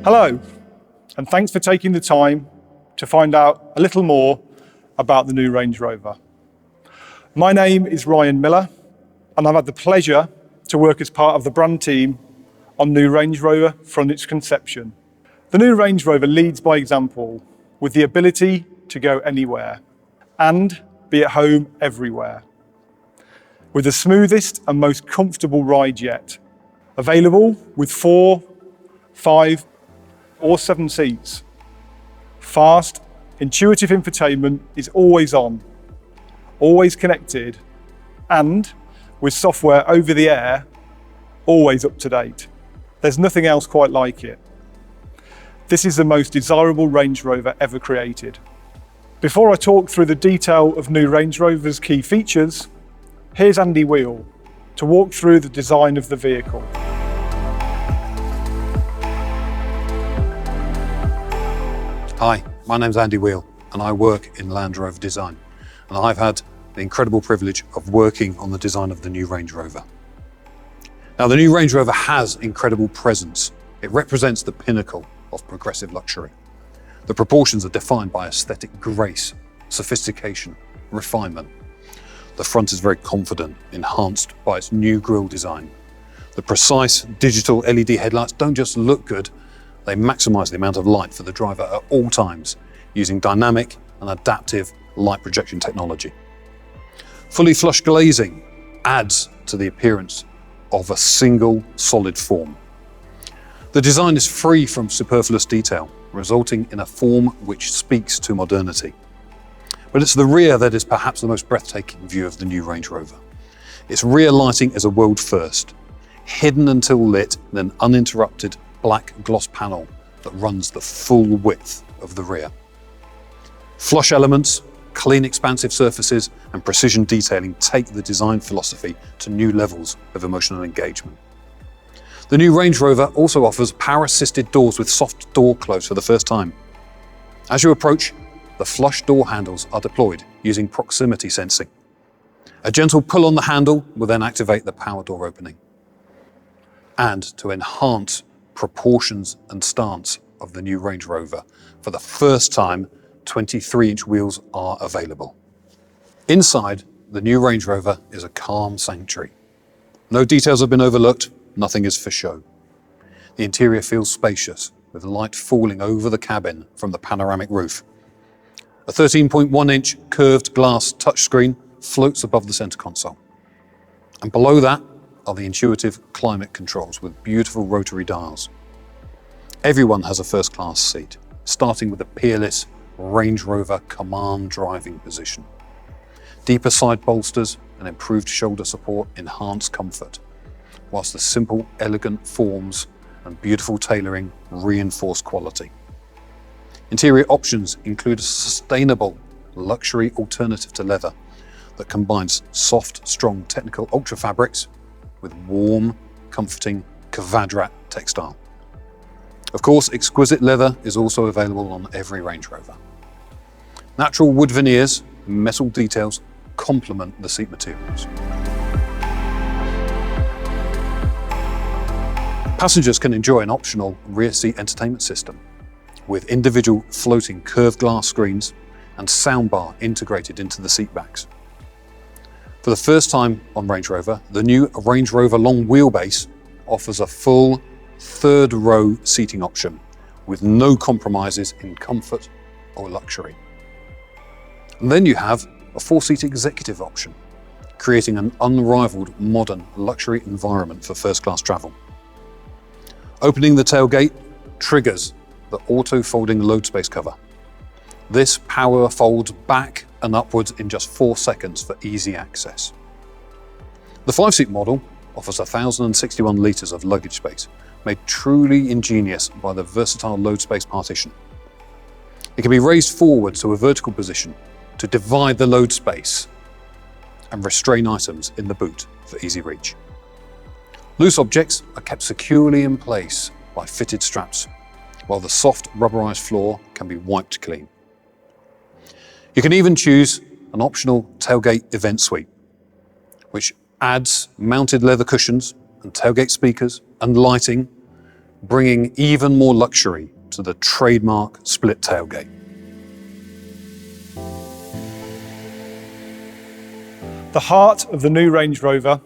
Hello, and thanks for taking the time to find out a little more about the new Range Rover. My name is Ryan Miller, and I've had the pleasure to work as part of the brand team on new Range Rover from its conception. The new Range Rover leads by example with the ability to go anywhere and be at home everywhere, with the smoothest and most comfortable ride yet, available with 4, 5 or 7 seats. Fast, intuitive infotainment is always on, always connected, and with software over the air, always up to date. There's nothing else quite like it. This is the most desirable Range Rover ever created. Before I talk through the detail of new Range Rover's key features, here's Andy Wheel to walk through the design of the vehicle. Hi, my name's Andy Wheel and I work in Land Rover design, and I've had the incredible privilege of working on the design of the new Range Rover. Now, the new Range Rover has incredible presence. It represents the pinnacle of progressive luxury. The proportions are defined by aesthetic grace, sophistication, refinement. The front is very confident, enhanced by its new grille design. The precise digital LED headlights don't just look good, they maximize the amount of light for the driver at all times using dynamic and adaptive light projection technology. Fully flush glazing adds to the appearance of a single solid form. The design is free from superfluous detail, resulting in a form which speaks to modernity. But it's the rear that is perhaps the most breathtaking view of the new Range Rover. Its rear lighting is a world first, hidden until lit in an uninterrupted black gloss panel that runs the full width of the rear. Flush elements, clean expansive surfaces, and precision detailing take the design philosophy to new levels of emotional engagement. The new Range Rover also offers power-assisted doors with soft door close for the first time. As you approach, the flush door handles are deployed using proximity sensing. A gentle pull on the handle will then activate the power door opening. And to enhance proportions and stance of the new Range Rover, for the first time, 23-inch wheels are available. Inside, the new Range Rover is a calm sanctuary. No details have been overlooked, nothing is for show. The interior feels spacious, with light falling over the cabin from the panoramic roof. A 13.1-inch curved glass touchscreen floats above the center console. And below that are the intuitive climate controls with beautiful rotary dials. Everyone has a first-class seat, starting with the peerless Range Rover Command driving position. Deeper side bolsters and improved shoulder support enhance comfort, whilst the simple, elegant forms and beautiful tailoring reinforce quality. Interior options include a sustainable luxury alternative to leather that combines soft, strong technical ultra fabrics with warm, comforting Kvadrat textile. Of course, exquisite leather is also available on every Range Rover. Natural wood veneers and metal details complement the seat materials. Passengers can enjoy an optional rear seat entertainment system with individual floating curved glass screens and soundbar integrated into the seat backs. For the first time on Range Rover, the new Range Rover long wheelbase offers a full third row seating option with no compromises in comfort or luxury. And then you have a 4-seat executive option, creating an unrivaled modern luxury environment for first-class travel. Opening the tailgate triggers the auto-folding load space cover. This power folds back and upwards in just 4 seconds for easy access. The 5-seat model offers 1,061 litres of luggage space, made truly ingenious by the versatile load space partition. It can be raised forward to a vertical position to divide the load space and restrain items in the boot for easy reach. Loose objects are kept securely in place by fitted straps, while the soft rubberized floor can be wiped clean. You can even choose an optional tailgate event suite, which adds mounted leather cushions and tailgate speakers and lighting bringing even more luxury to the trademark split tailgate. The heart of the new Range Rover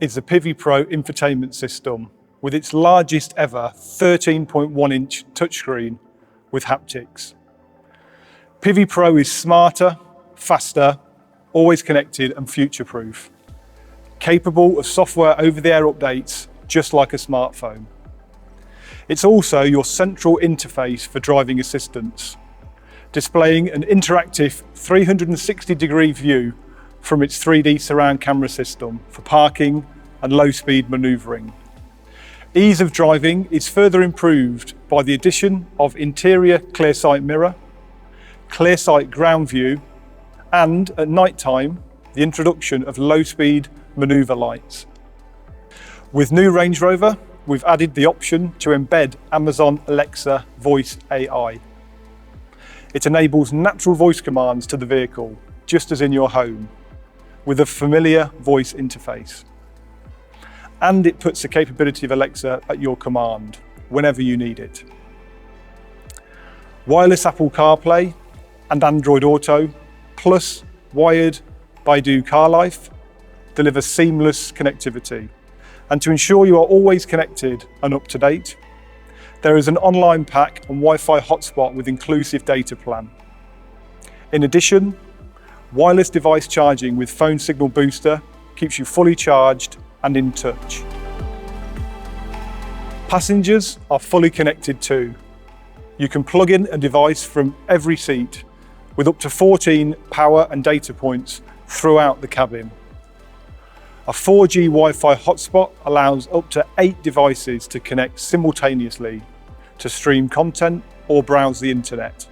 is the Pivi Pro infotainment system with its largest ever 13.1-inch touchscreen with haptics. Pivi Pro is smarter, faster, always connected and future-proof, capable of software over-the-air updates just like a smartphone. It's also your central interface for driving assistance, displaying an interactive 360-degree view from its 3D surround camera system for parking and low-speed manoeuvring. Ease of driving is further improved by the addition of interior clear sight mirror, clear sight ground view, and at night time, the introduction of low-speed manoeuvre lights. With new Range Rover, we've added the option to embed Amazon Alexa Voice AI. It enables natural voice commands to the vehicle, just as in your home, with a familiar voice interface. And it puts the capability of Alexa at your command, whenever you need it. Wireless Apple CarPlay and Android Auto, plus wired Baidu CarLife, deliver seamless connectivity. And to ensure you are always connected and up to date, there is an online pack and Wi-Fi hotspot with inclusive data plan. In addition, wireless device charging with phone signal booster keeps you fully charged and in touch. Passengers are fully connected too. You can plug in a device from every seat with up to 14 power and data points throughout the cabin. A 4G Wi-Fi hotspot allows up to 8 devices to connect simultaneously to stream content or browse the internet.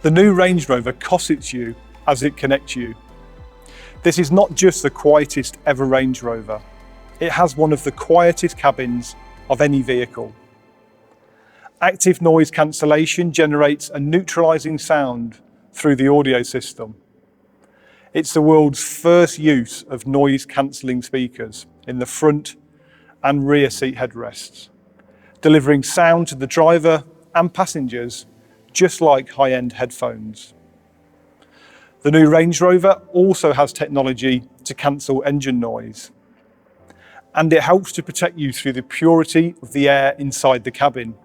The new Range Rover cossets you as it connects you. This is not just the quietest ever Range Rover. It has one of the quietest cabins of any vehicle. Active noise cancellation generates a neutralizing sound through the audio system. It's the world's first use of noise-cancelling speakers in the front and rear seat headrests, delivering sound to the driver and passengers just like high-end headphones. The new Range Rover also has technology to cancel engine noise, and it helps to protect you through the purity of the air inside the cabin.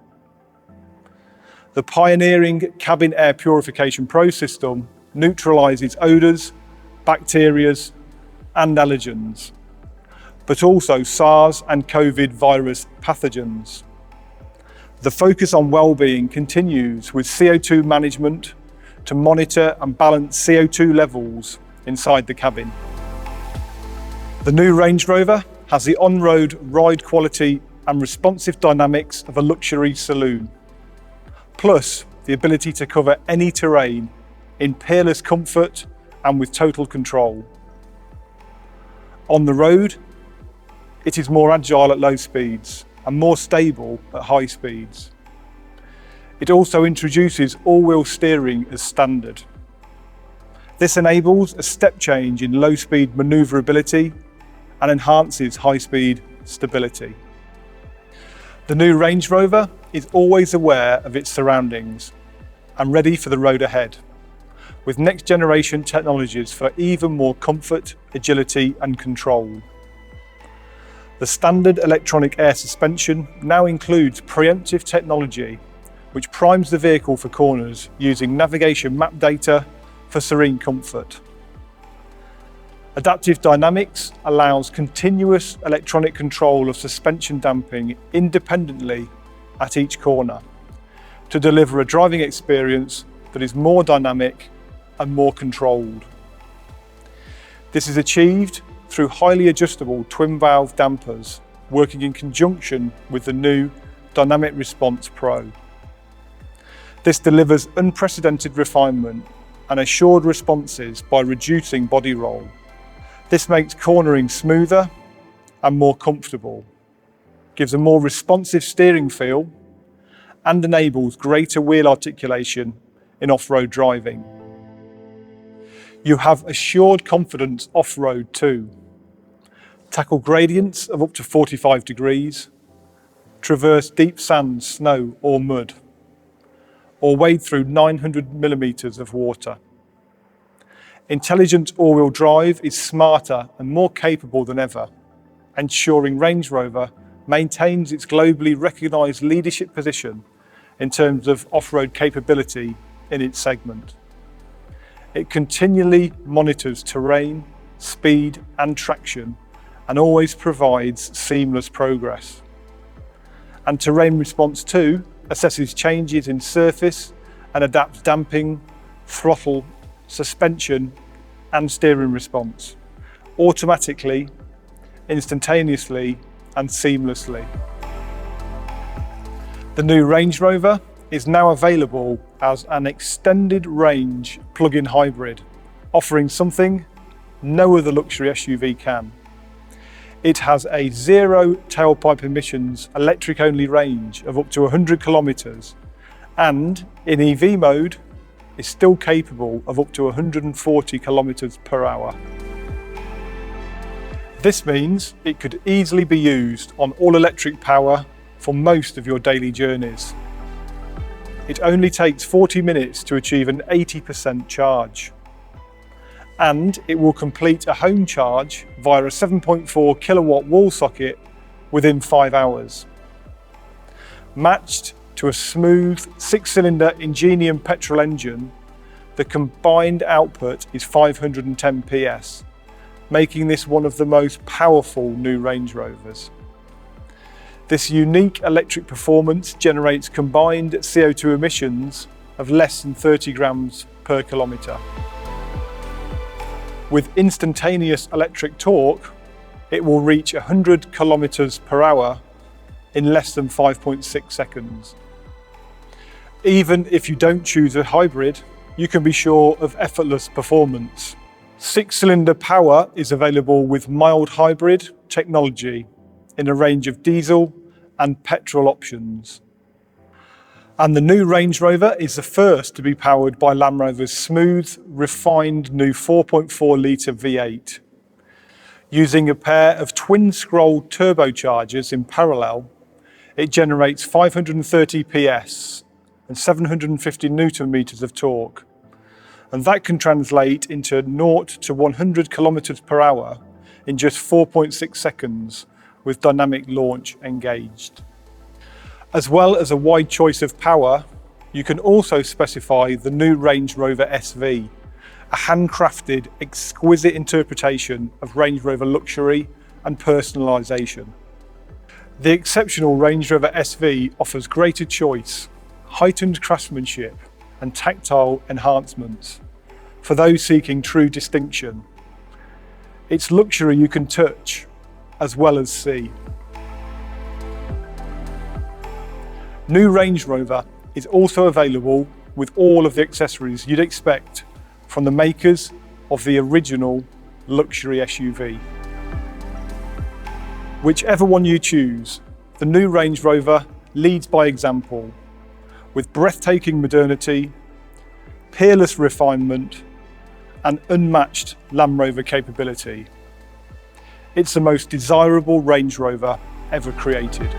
The pioneering Cabin Air Purification Pro system neutralizes odors, bacteria and allergens, but also SARS and COVID virus pathogens. The focus on well-being continues with CO2 management to monitor and balance CO2 levels inside the cabin. The new Range Rover has the on-road ride quality and responsive dynamics of a luxury saloon, plus the ability to cover any terrain in peerless comfort and with total control. On the road, it is more agile at low speeds and more stable at high speeds. It also introduces all-wheel steering as standard. This enables a step change in low-speed manoeuvrability and enhances high-speed stability. The new Range Rover is always aware of its surroundings and ready for the road ahead, with next-generation technologies for even more comfort, agility and control. The standard electronic air suspension now includes preemptive technology, which primes the vehicle for corners using navigation map data for serene comfort. Adaptive Dynamics allows continuous electronic control of suspension damping independently at each corner to deliver a driving experience that is more dynamic and more controlled. This is achieved through highly adjustable twin valve dampers working in conjunction with the new Dynamic Response Pro. This delivers unprecedented refinement and assured responses by reducing body roll. This makes cornering smoother and more comfortable, gives a more responsive steering feel, and enables greater wheel articulation in off-road driving. You have assured confidence off-road too. Tackle gradients of up to 45 degrees, traverse deep sand, snow or mud, or wade through 900 millimetres of water. Intelligent all-wheel drive is smarter and more capable than ever, ensuring Range Rover maintains its globally recognised leadership position in terms of off-road capability in its segment. It continually monitors terrain, speed and traction, and always provides seamless progress. And Terrain Response 2 assesses changes in surface and adapts damping, throttle, suspension and steering response automatically, instantaneously and seamlessly. The new Range Rover is now available as an extended range plug-in hybrid, offering something no other luxury SUV can. It has a zero tailpipe emissions electric-only range of up to 100 kilometres and, in EV mode, is still capable of up to 140 kilometres per hour. This means it could easily be used on all-electric power for most of your daily journeys. It only takes 40 minutes to achieve an 80% charge. And it will complete a home charge via a 7.4 kilowatt wall socket within 5 hours. Matched to a smooth 6-cylinder Ingenium petrol engine, the combined output is 510 PS, making this one of the most powerful new Range Rovers. This unique electric performance generates combined CO2 emissions of less than 30 grams per kilometre. With instantaneous electric torque, it will reach 100 kilometers per hour in less than 5.6 seconds. Even if you don't choose a hybrid, you can be sure of effortless performance. 6-cylinder power is available with mild hybrid technology in a range of diesel and petrol options. And the new Range Rover is the first to be powered by Land Rover's smooth, refined new 4.4 litre V8. Using a pair of twin-scroll turbochargers in parallel, it generates 530 PS and 750 Newton meters of torque. And that can translate into 0 to 100 kilometers per hour in just 4.6 seconds with dynamic launch engaged. As well as a wide choice of power, you can also specify the new Range Rover SV, a handcrafted, exquisite interpretation of Range Rover luxury and personalisation. The exceptional Range Rover SV offers greater choice, heightened craftsmanship and tactile enhancements for those seeking true distinction. It's luxury you can touch as well as see. New Range Rover is also available with all of the accessories you'd expect from the makers of the original luxury SUV. Whichever one you choose, the new Range Rover leads by example with breathtaking modernity, peerless refinement, and unmatched Land Rover capability. It's the most desirable Range Rover ever created.